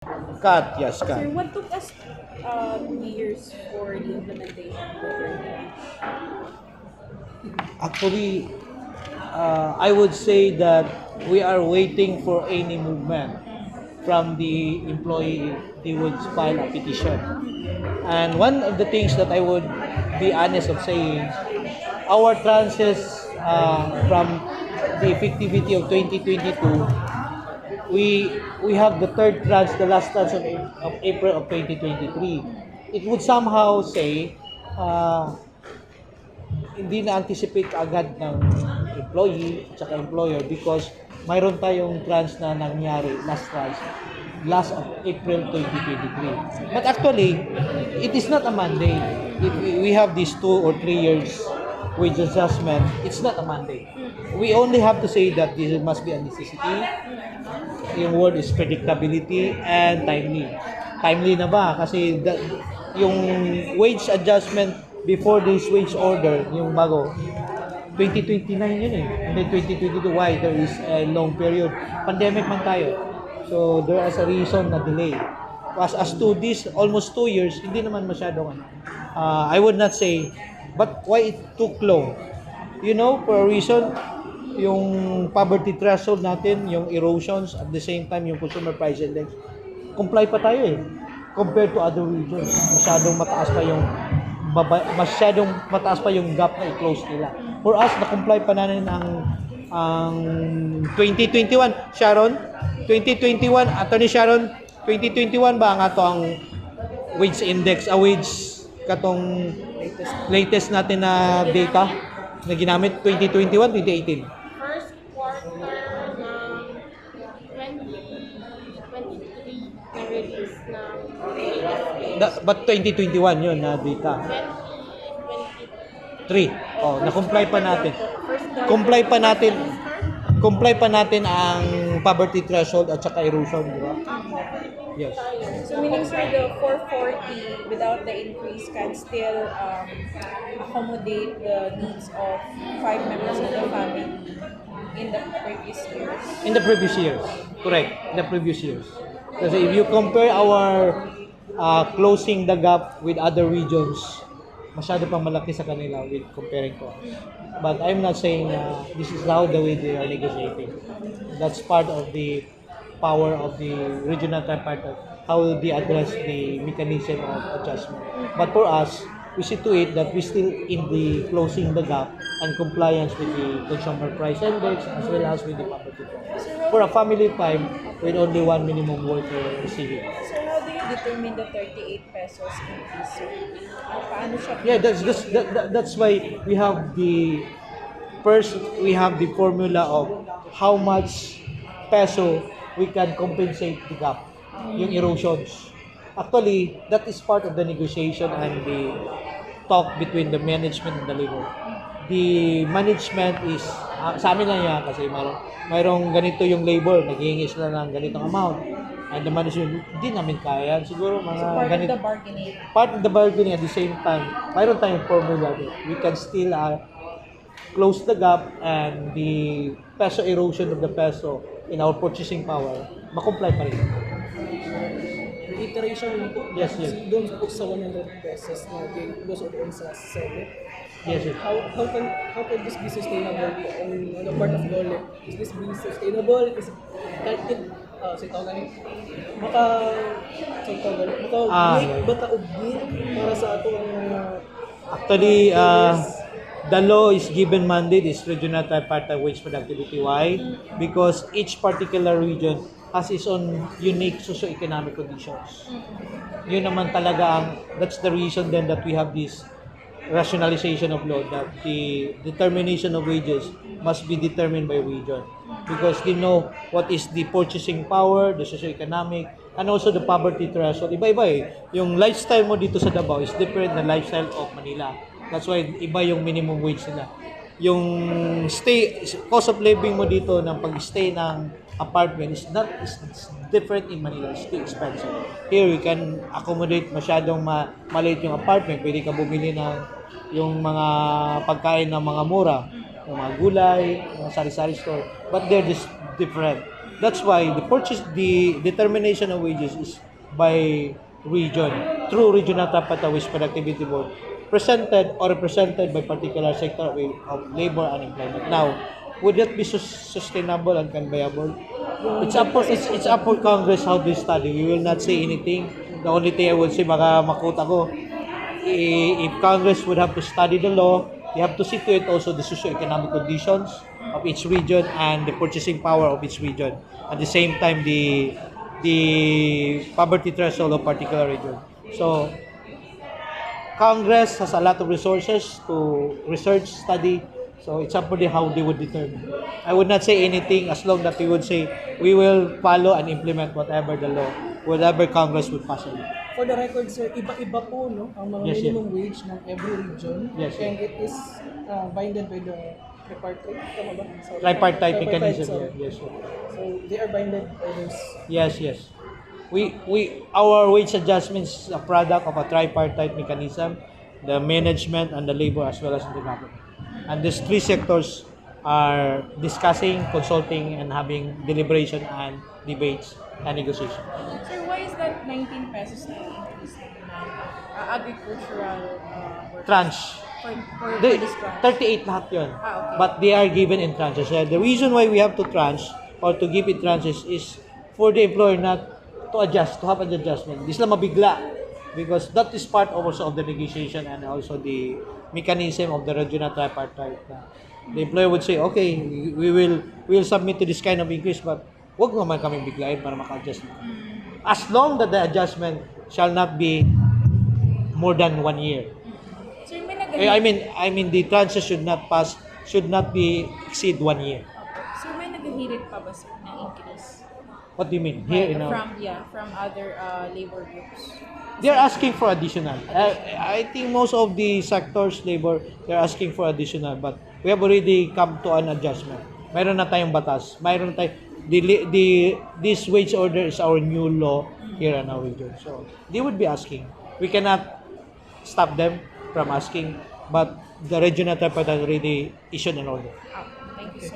Cut, yes, Sir, cut. what took us 2 years for the implementation of the 30? Actually, I would say that we are waiting for any movement from the employee. They would file a petition. And one of the things that I would be honest of saying, our trances from the effectivity of 2022, we have the third tranche, the last tranche of April of 2023. It would somehow say uh, hindi na-anticipate agad ng employee at saka employer because mayroon tayong trans na nangyari, last of April 2023. But actually, it is not a mandate. If we have these 2 or 3 years wage adjustment, it's not a mandate. We only have to say that this must be a necessity. Yung word is predictability and timely. Timely na ba? Kasi yung wage adjustment before this wage order, yung bago, 2029 yun eh. And then 2022, why? There is a long period. Pandemic man tayo. So, there is a reason na delay. As to this, almost 2 years, hindi naman masyadong ano. I would not say, but why it took long? You know, for a reason, yung poverty threshold natin, yung erosions, at the same time, yung consumer price index, comply pa tayo eh. Compared to other regions, masyadong mataas pa yung gap na i-close nila. For us, na-comply pa natin ang 2021. Sharon, 2021, Attorney Sharon, 2021 ba ang ato ang wage index, wage katong latest natin na data na ginamit 2021, 2018? First quarter ng 2023 na release ng But 2021 yun na data. 3. 2023. Oh, na-comply pa natin. First Comply pa natin ang poverty threshold at saka erosion, di ba? Yes. So meaning, sir, the 440 without the increase can still accommodate the needs of 5 members of the family in the previous years. In the previous years. Correct. In the previous years. Kasi if you compare our closing the gap with other regions, masyado pang malaki sa kanila with comparing to us. But I'm not saying this is how the way they are negotiating. That's part of the power of the regional tripartite, how they address the mechanism of adjustment. But for us, we see to it that we still in the closing the gap and compliance with the consumer price index as well as with the poverty threshold. For a family of 5 with only one minimum worker receiving. So how do you determine the 38 pesos increase, sir? Paano siya? Yeah, that's why we have the formula of how much peso we can compensate the gap, yung erosions. Actually, that is part of the negotiation and the talk between the management and the labor. The management is, sa amin lang yan kasi mayroong ganito yung labor, naghihingi sila ng ganitong amount. And the management, hindi namin kaya. Siguro mga So part of ganito. the bargaining. Part of the bargaining at the same time, mayroon tayong formula that we can still close the gap and the peso erosion of the peso in our purchasing power, makomply pa rin. Iteration yun po. Yes, yes. Doon po sa 100 pesos na goes on sa Senate. Yes, yes. How can this be sustainable on the part of DOLE? Is this being sustainable? Is it sa itaw gani make bata og bill para sa ato ang Actually, the law is given mandate is regional tripartite wage productivity. Why? Because each particular region has its own unique socio-economic conditions. Yun naman talaga that's the reason then that we have this rationalization of law that the determination of wages must be determined by region because they know what is the purchasing power, the socio-economic, and also the poverty threshold. Iba-iba eh. Yung lifestyle mo dito sa Davao is different than lifestyle of Manila. That's why iba yung minimum wage nila. Yung cost of living mo dito ng pag-stay ng apartment is different in Manila. It's too expensive. Here, we can accommodate masyadong maliit yung apartment. Pwede ka bumili ng yung mga pagkain ng mga mura, yung mga gulay, mga sari-sari store. But they're just different. That's why the determination of wages is by region through Regional Tripartite Productivity Board, presented or represented by particular sector of labor and employment. Now, would that be sustainable and can viable? It's up for Congress how they study. We will not say anything. The only thing I would say, baka makota ko, if Congress would have to study the law, they have to see to it also the socio-economic conditions of each region and the purchasing power of each region. At the same time, the poverty threshold of particular region. So, Congress has a lot of resources to research, study. So it's up to them how they would determine. I would not say anything as long that we would say we will follow and implement whatever the law, whatever Congress would pass. For the record, sir, iba-iba po, no, ang mga Yes, minimum wage ng every region. Yes, and it is binded by the tripartite, tama ba? So, Tripartite mechanism. so, Yes, yes. so they are binded by those. Yes, yes. Our wage adjustments is a product of a tripartite mechanism, the management and the labor as well as the government. And these three sectors are discussing, consulting, and having deliberation and debates and negotiation. Sir, why is that 19 pesos na increase ng agricultural workers? Tranche. For The, this tranche? 38 lahat yun. Okay. But they are given in tranches. The reason why we have to tranche or to give it tranches is for the employer not to adjust, to have an adjustment. Di sila mabigla because that is part also of the negotiation and also the mechanism of the regional tripartite. The employer would say, okay, we will submit to this kind of increase, but wag naman kami biglain para maka-adjust. As long that the adjustment shall not be more than 1 year. Sir, may nag- I mean the tranches should not be exceed 1 year. Sir, may naghihirit pa ba, sir, na increase? What do you mean? Here in our, From other labor groups. they're asking for additional. I think most of the sectors labor they're asking for additional, but we have already come to an adjustment. Mayroon na tayong batas. Mayroon tayong this wage order is our new law here in our region. So they would be asking. We cannot stop them from asking, but the regional tripartite already issued an order.